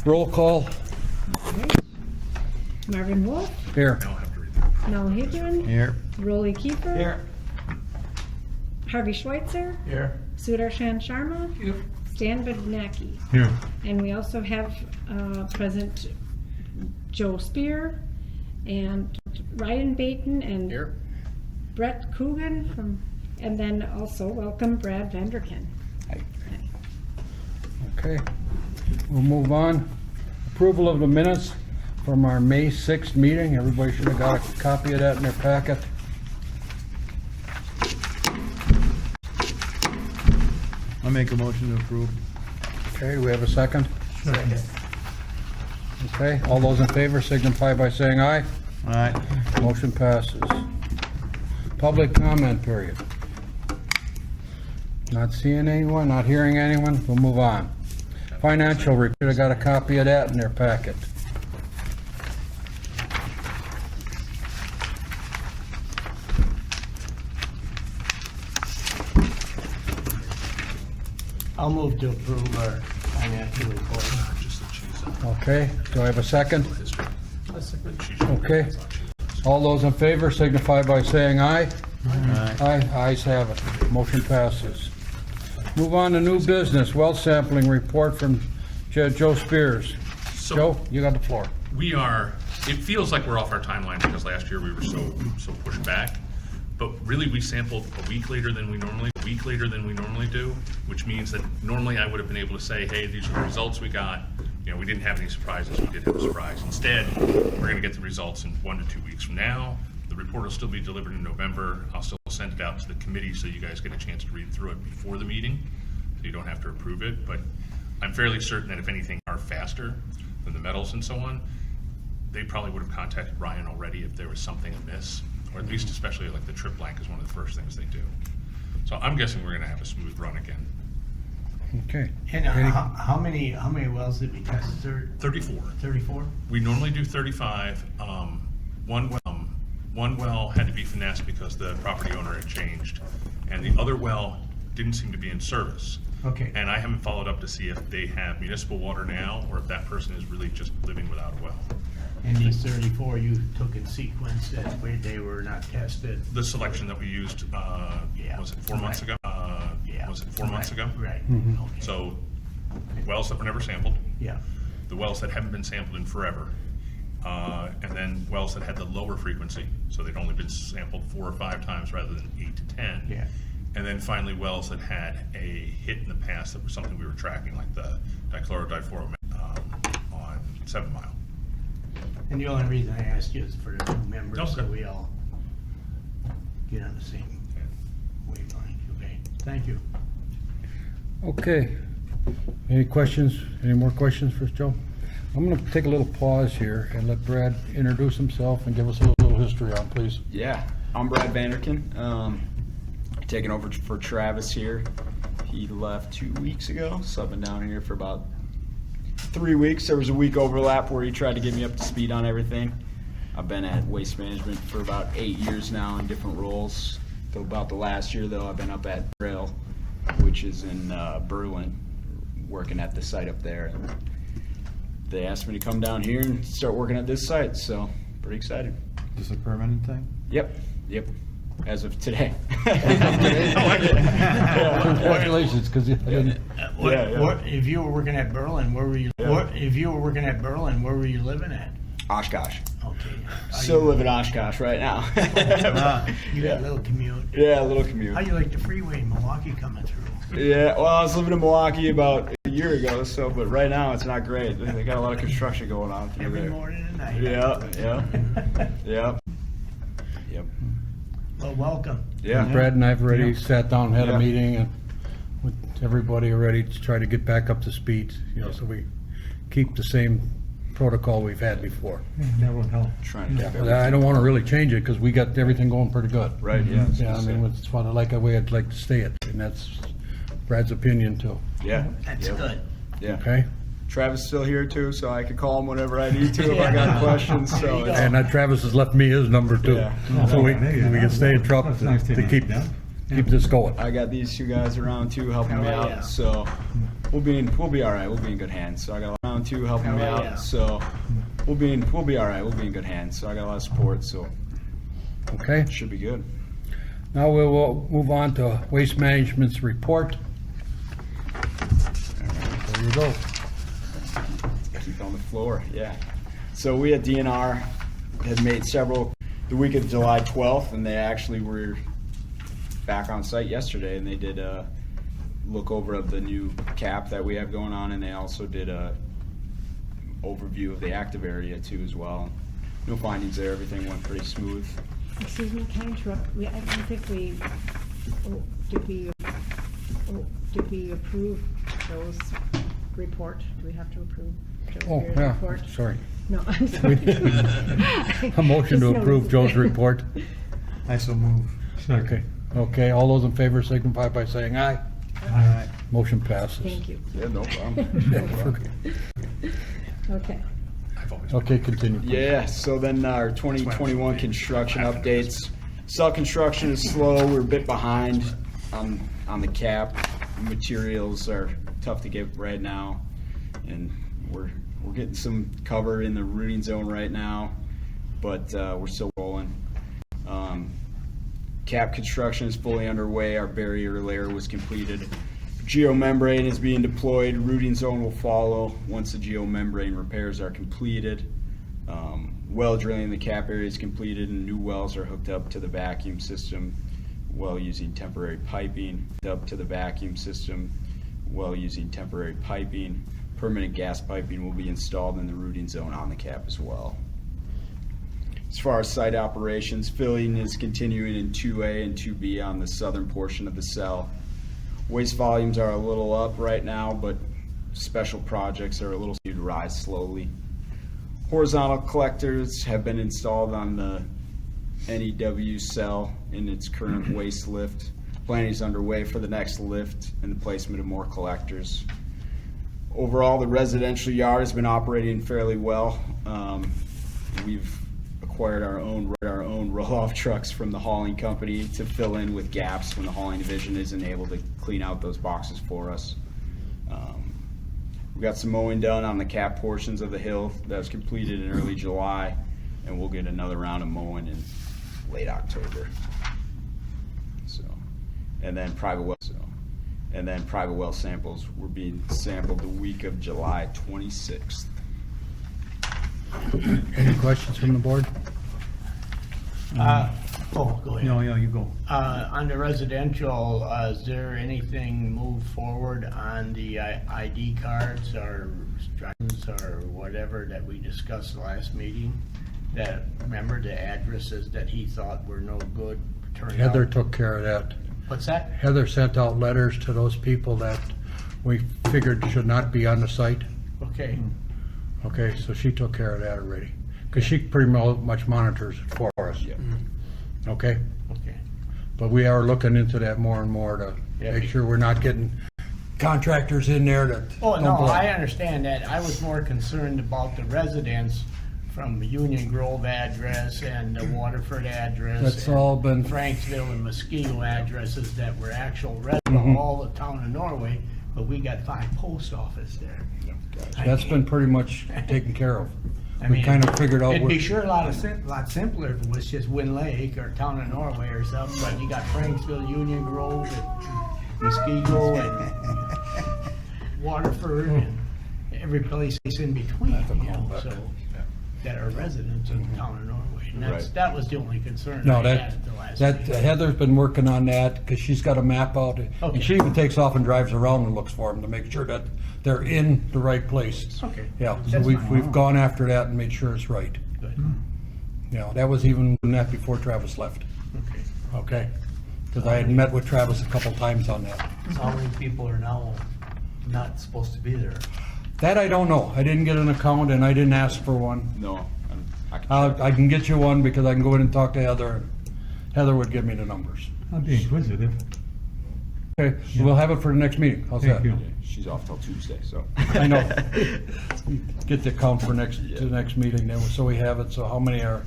Roll call. Marvin Wolf, Here. Mel Hedren, Here. Rolly Kiefer, Here. Harvey Schweitzer, Here. Sudarshan Sharma, Here. Stan Bednacki. Here. And we also have present Joe Spear and Ryan Baton and Here. Brett Coogan from, and then also welcome Brad Vanderken. Okay. We'll move on. Approval of the minutes from our May 6th meeting. Everybody should have got a copy of that in their packet. I'll make a motion to approve. Okay, do we have a second? Okay, all those in favor signify by saying aye. Aye. Motion passes. Public comment period. Not seeing anyone, not hearing anyone, we'll move on. Financial report, I got a copy of that in their packet. I'll move to approve our financial report. Okay, do I have a second? Okay. All those in favor signify by saying aye. Aye, ayes have it. Motion passes. Move on to new business, well sampling report from Joe Spears. So Joe, you got the floor. we are, it feels like we're off our timeline because last year we were so pushed back. But really, we sampled a week later than we normally do, which means that normally I would have been able to say, hey, these are the results we got. You know, we didn't have any surprises, we did have a surprise. Instead, we're gonna get the results in 1 to 2 weeks from now. The report will still be delivered in November. I'll still send it out to the committee so you guys get a chance to read through it before the meeting, so you don't have to approve it. But I'm fairly certain that if anything are faster than the metals and so on, they probably would have contacted Ryan already if there was something amiss, or at least especially like the trip blank is one of the first things they do. So I'm guessing we're gonna have a smooth run again. Okay. And how many wells did we test? 34. 34? We normally do 35. One well had to be finessed because the property owner had changed, and the other well didn't seem to be in service. Okay. And I haven't followed up to see if they have municipal water now, or if that person is really just living without a well. And these 34 you took in sequence that way they were not tested? The selection that we used, Yeah. was it 4 months ago? Yeah. Was it 4 months ago? Right. Mm-hmm. Okay. So wells that were never sampled, Yeah. the wells that haven't been sampled in forever, and then wells that had the lower frequency, so they'd only been sampled 4 or 5 times rather than 8 to 10. Yeah. And then finally, wells that had a hit in the past that was something we were tracking, like the dichlorodiphoromate on 7 Mile. And the only reason I asked you is for the new members, so Okay. we all get on the same wavelength. Okay. Thank you. Okay. Any questions? Any more questions for Joe? I'm gonna take a little pause here and let Brad introduce himself and give us a little history on, please. Yeah, I'm Brad Vanderken. Taking over for Travis here. He left 2 weeks ago, so I've been down here for about 3 weeks. There was a week overlap where he tried to get me up to speed on everything. I've been at Waste Management for about 8 years now in different roles. Till about the last year, though, I've been up at Rail, which is in Berlin, working at the site up there. And they asked me to come down here and start working at this site, so pretty excited. Is this a permanent thing? Yep. As of today. Congratulations, because I didn't. If you were working at Berlin, where were you? If you were working at Berlin, where were you living at? Oshkosh. Okay. Still live in Oshkosh right now. You got a little commute. Yeah, a little commute. How you like the freeway in Milwaukee coming through? Yeah, well, I was living in Milwaukee about a year ago, but right now it's not great. They got a lot of construction going on through Every there. morning and night. Yeah. Well, welcome. Yeah. Brad and I've already sat down and had a Yeah. meeting and with everybody already to try to get back up to speed, so we keep the same protocol we've had before. That will help. Trying to But I don't want to really change it because we got everything going pretty good. Right, yeah. Yeah, I mean, it's fun. I like the way I'd like to stay it, and that's Brad's opinion too. Yeah. That's good. Yeah. Okay? Travis is still here too, so I can call him whenever I need to if I got questions. There you So go. it's, And Travis has left me his number too, Yeah. so we can stay in trouble to keep this going. I got these two guys around too helping me Oh, out. yeah. So we'll be all right. We'll be in good hands. So I got round two helping me Hell out. yeah. So we'll be all right. We'll be in good hands. So I got a lot of support. So Okay, it should be good. now we will move on to Waste Management's report. There you go. Keep on the floor. Yeah. So we at DNR had made several the week of July 12th, and they actually were back on site yesterday, and they did a look over of the new cap that we have going on, and they also did a overview of the active area too as well. No findings there. Everything went pretty smooth. Excuse me, can I interrupt? I don't think we, did we approve Joe's report? Do we have to approve Joe's Oh, Spear's yeah, report? sorry. No, I'm sorry. A motion to Just approve noticed. Joe's report. I so move. Okay, okay, all those in favor signify by saying aye. Aye. Motion passes. Thank you. Yeah, no problem. Okay. I've always. Okay, continue. please. Yeah, so then our 2021 construction updates. Cell construction is slow, we're a bit behind on the cap. Materials are tough to get right now, and we're getting some cover in the rooting zone right now, but we're still rolling. Cap construction is fully underway, our barrier layer was completed. Geomembrane is being deployed, rooting zone will follow once the geomembrane repairs are completed. Well drilling in the cap area is completed and new wells are hooked up to the vacuum system, well using temporary piping. Permanent gas piping will be installed in the rooting zone on the cap as well. As far as site operations, filling is continuing in 2A and 2B on the southern portion of the cell. Waste volumes are a little up right now, but special projects are a little to rise slowly. Horizontal collectors have been installed on the NEW cell in its current waste lift. Planning is underway for the next lift and the placement of more collectors. Overall, the residential yard has been operating fairly well. We've acquired our own roll-off trucks from the hauling company to fill in with gaps when the hauling division isn't able to clean out those boxes for us. We got some mowing done on the cap portions of the hill that was completed in early July, and we'll get another round of mowing in late October. And then private well samples were being sampled the week of July 26th. Any questions from the board? Go ahead. No, you go. On the residential, is there anything moved forward on the ID cards or drives or whatever that we discussed last meeting? That, remember the addresses that he thought were no good turned out? Heather took care of that. What's that? Heather sent out letters to those people that we figured should not be on the site. Okay, Okay, so she took care of that already, because she pretty much monitors it for us. Yeah. Okay, okay. but we are looking into that more and more to Yeah. make sure we're not getting contractors in there that Oh, don't no, belong. I understand that. I was more concerned about the residents from the Union Grove address and the Waterford address. That's and all been- Franksville and Mosquito addresses that were actual residents Mm-hmm. of all the town of Norway, but we got 5 post office there. That's been pretty much taken care of. I We mean, kind of figured out It'd be where, sure a lot simpler if it was just Wind Lake or town of Norway or something, but you got Franksville, Union Grove, and Mosquito, and Waterford, and every place in between, you know, so, that are residents of the town of Norway. And Right. that was the only concern no, I had that, at the last that meeting. Heather's been working on that, because she's got a map out. Okay. And she even takes off and drives around and looks for them to make sure that they're in the right place. Okay. Yeah, so That's fine. we've gone after that and made sure it's right. Good, Yeah, that was even that before Travis left, okay. okay? Because I had met with Travis a couple times on that. So how many people are now not supposed to be there? That I don't know. I didn't get an account and I didn't ask for one. No, I can check. I can get you one because I can go in and talk to Heather. And Heather would give me the numbers. I'll be inquisitive. Okay, so we'll have it for the next meeting. How's Thank that? you. She's off till Tuesday, so. I know. Get the account for the next meeting then, so we have it. So how many are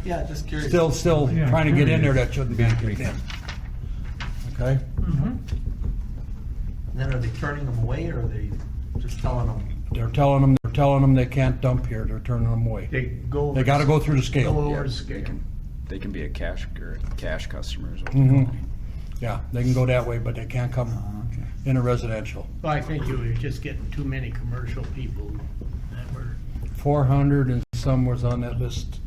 Yeah, just curious. still Yeah, trying to get in curious. there that shouldn't be getting in? Okay? And then are they turning them away or are they just telling them? They're telling them they can't dump here. They're turning them away. They go. They gotta go through the Go scale. over Yeah, the scale. they can be a cash customer is what they Mhm. call it. Yeah, they can go that way, but they can't come in a residential. Well, I think you were just getting too many commercial people that were, 400 and some was on that list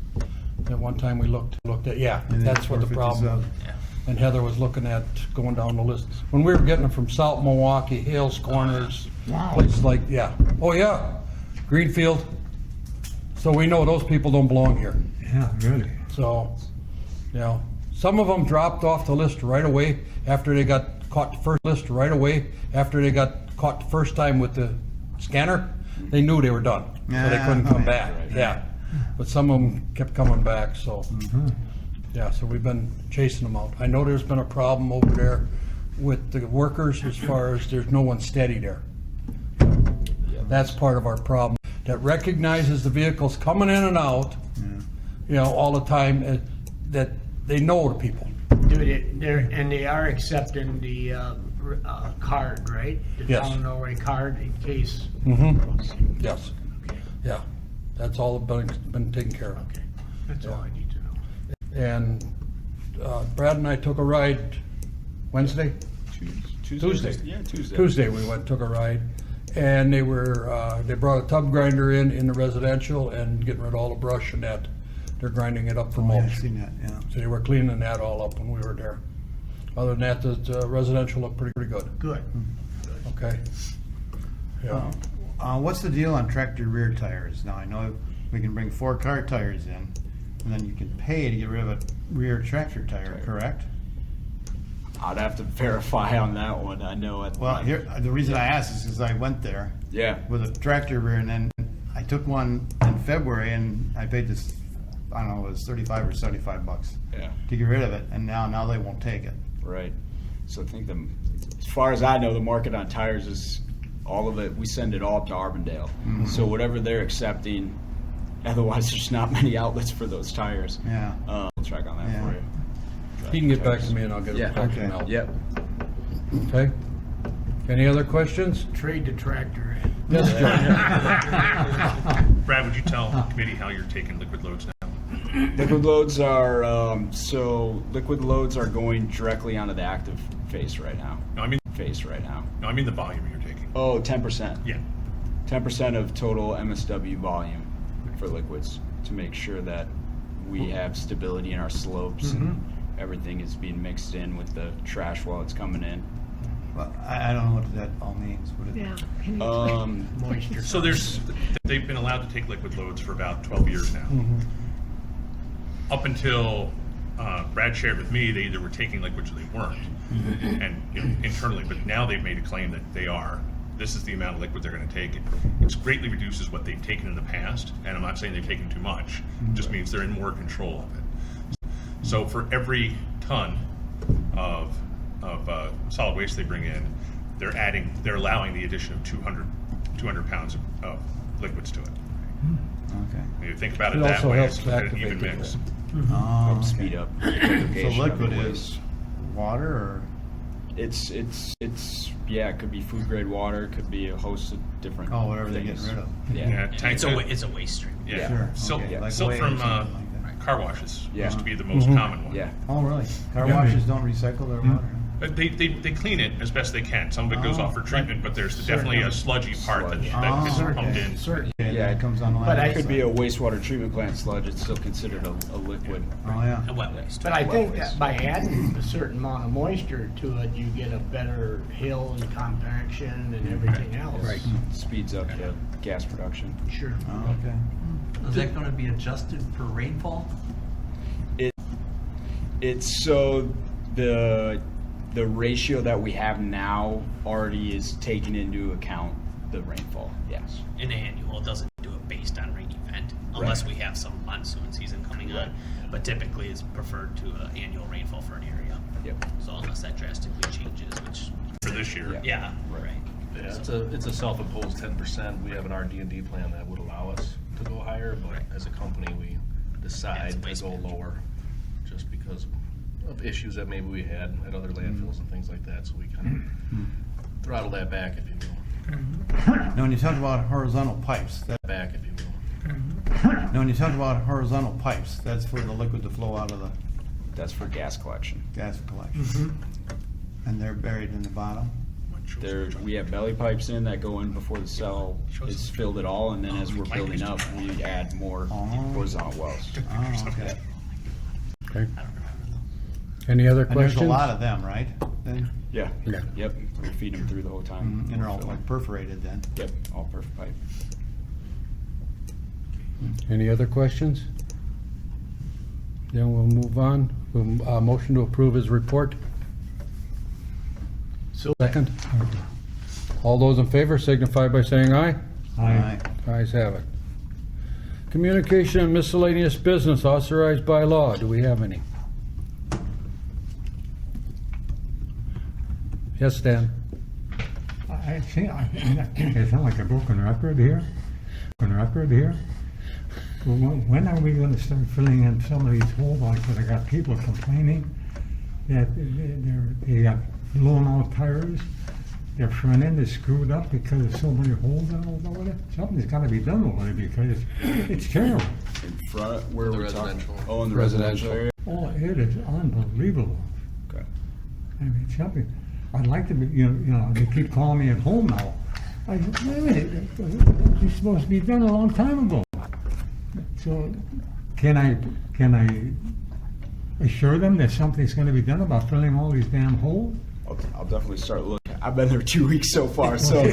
at one time we looked at, yeah, And then that's what the problem 457. was. And Heather was looking at going down the list. When we were getting them from South Milwaukee, Hales Corners, Wow. places like, yeah. Oh, yeah, Greenfield. So we know those people don't belong here. Yeah, really. So, you know, some of them dropped off the list right away after they got caught the first list right away after they got caught the first time with the scanner. They knew they were done, so they couldn't come back. Yeah, but some of them kept coming back. So, yeah, so we've been chasing them out. I know there's been a problem over there with the workers as far as there's no one steady there. That's part of our problem. That recognizes the vehicles coming in and out, you know, all the time. That they know the people. and they are accepting the card, right? The Yes. town of Norway card in case. Mm-hmm. Yes. Yeah. That's all been taken care of. Okay, that's all I need to know. And Brad and I took a ride Wednesday? Tuesday. Yeah, Tuesday. Tuesday we went, took a ride. And they brought a tub grinder in the residential and getting rid of all the brush and that. They're grinding it up for Yeah, I've mulch. seen that, yeah. So they were cleaning that all up when we were there. Other than that, the residential looked pretty good. Good. Okay? Yeah. What's the deal on tractor rear tires? Now, I know we can bring 4 car tires in, and then you can pay to get rid of a rear tractor tire, correct? I'd have to verify on that one. I know at Well, here, the reason I asked is because I went there Yeah. with a tractor rear, and then I took one in February, and I paid this, I don't know, it was 35 or 75 bucks Yeah. to get rid of it, and now they won't take it. Right. So I think as far as I know, the market on tires is all of it. We send it all up to Arbondale. So whatever they're accepting, otherwise there's not many outlets for those tires. Yeah. We'll check on that Yeah. for you. He can get back to me and I'll get Yeah. it back to Okay. him out. Yep. Okay? Any other questions? Trade the tractor in. Yes, Brad, would you tell the committee how you're taking liquid loads now? Liquid loads are liquid loads are going directly onto the active face right now. No, I mean the volume you're taking. Oh, 10%. Yeah. 10% of total MSW volume for liquids to make sure that we have stability in our slopes and everything is being mixed in with the trash while it's coming in. Well, I don't know what that all means. What it, Yeah. Can you- Moisture. So they've been allowed to take liquid loads for about 12 years now. Up until Brad shared with me, they either were taking liquids or they weren't, and internally. But now they've made a claim that they are. This is the amount of liquid they're going to take. It greatly reduces what they've taken in the past, and I'm not saying they've taken too much. It just means they're in more control of it. So for every ton of solid waste they bring in, they're allowing the addition of 200 pounds of liquids to it. okay. When you think about it It that also way, helps it's an activate even the mix. Oh, Help okay. speed up the So segregation of the liquid waste. is water or? It's yeah, it could be food grade water, it could be a host of different Oh, whatever they're things. getting rid of. Yeah. Yeah, tank It's a waste stream. Yeah, Sure, silt, okay, like silt whey or from something like that. car washes Yeah. used to be the most common one. Yeah. Oh, really? Car Yeah. washes don't recycle their water? But they clean it as best they can. Some of it goes Oh. off for treatment, but there's definitely a sludgy part that Sludge. gets Oh, pumped okay. in. Certain. Okay, Yeah, that comes on the But landfill I It could be a side. wastewater treatment plant sludge, it's still considered a liquid. Oh, yeah. A wet waste. But I Wet think waste. that by adding a certain amount of moisture to it, you get a better hill and compaction and everything else. Right. Speeds up the gas production. Sure. Oh, okay. Is that gonna be adjusted for rainfall? It's so the ratio that we have now already is taking into account the rainfall, yes. An annual, it doesn't do it based on rain event, unless we have some monsoon season coming on. But typically it's preferred to annual rainfall for an area. Yep. So unless that drastically changes, which, For this year. yeah, right. Yeah, it's a self-imposed 10%. We have an RD&D plan that would allow us to go higher, but as a company, we decide to waste go management. lower just because of issues that maybe we had at other landfills and things like that, so we kind of Throttle that back if you will. Now, when you talk about horizontal pipes, Back if you will. now, when you talk about horizontal pipes, that's for the liquid to flow out of the That's for gas collection. gas collection. And they're buried in the bottom. We have belly pipes in that go in before the cell is filled at all, and then as we're building up, we add more horizontal wells. Oh, okay. Okay. Any other And there's questions? a lot of them, right? Then, Yeah. Yeah. Yep. We feed them through the whole time. and they're all like perforated then. Yep. All perfect pipe. Any other questions? Then we'll move on. Motion to approve his report. So Second. All those in favor signify by saying aye. Aye. Ayes have it. Communication and miscellaneous business authorized by law. Do we have any? Yes, Stan? I think I sound like a broken record here. Well, when are we gonna start filling in some of these holes? Like, I got people complaining that they got blown out tires. Their front end is screwed up because there's so many holes in it over there. Something's gotta be done over there because it's terrible. In front, where The we're talking. residential. Oh, in the residential area. Oh, it is unbelievable. Okay. I mean, something, I'd like to be, you know, they keep calling me at home now. I said, wait a minute, it's supposed to be done a long time ago. So, can I assure them that something's gonna be done about filling all these damn holes? I'll definitely start looking. I've been there 2 weeks so far, so I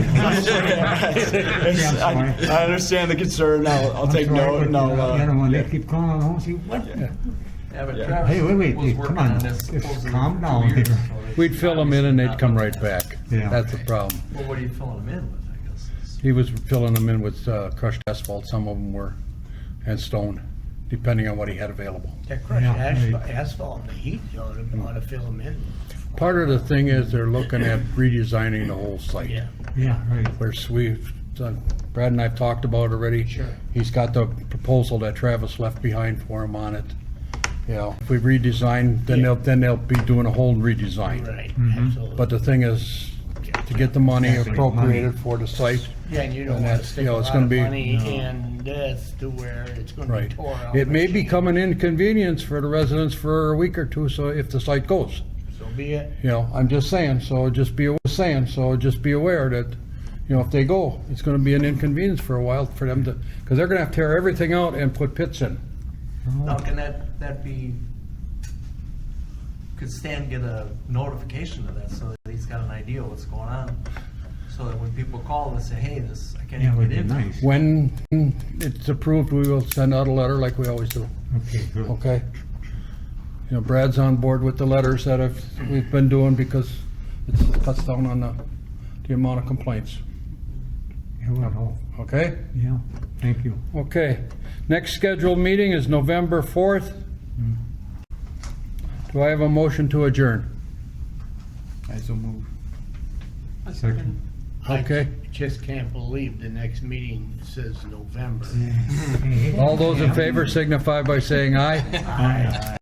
understand the concern. I'll take note and I'll. You know, when they keep calling home, say, what? Yeah, but Yeah. Travis Hey, wait, was come working on, on this just supposedly calm for down 2 years, here. so they- We'd fill them in and they'd come right back. Yeah. That's the problem. Well, what are you filling them in with, I guess? He was filling them in with crushed asphalt, some of them were, and stone, depending on what he had available. that crushed Yeah, asphalt and the heat, you ought to fill them in. Part of the thing is they're looking at redesigning the whole site. Yeah. Yeah, right. Where we've done, Brad and I've talked about it already. Sure. He's got the proposal that Travis left behind for him on it. You know, if we redesign, then they'll be doing a whole redesign. Right, Mm-hmm. absolutely. But the thing is, to get the money Exactly. appropriated for the site, Yeah, and you don't and want to that's, stick you a know, it's lot gonna of be- money in this to where it's gonna be right. tore out. It may but become an inconvenience for the residents for a week or two, so if the site goes. So be it. You know, I'm just saying, so just be aware that, you know, if they go, it's gonna be an inconvenience for a while for them to, because they're gonna have to tear everything out and put pits in. Now, can that be, could Stan get a notification of that so that he's got an idea what's going on? So that when people call and say, hey, this, I can't Yeah, it even would get be into. nice. When it's approved, we will send out a letter like we always do, Okay, good. okay? You know, Brad's on board with the letters that we've been doing because it cuts down on the amount of complaints, It would help. okay? Yeah, thank you. Okay, next scheduled meeting is November 4th. Do I have a motion to adjourn? I so move. Second. Okay. I just can't believe the next meeting says November. All those in favor signify by saying aye. Aye.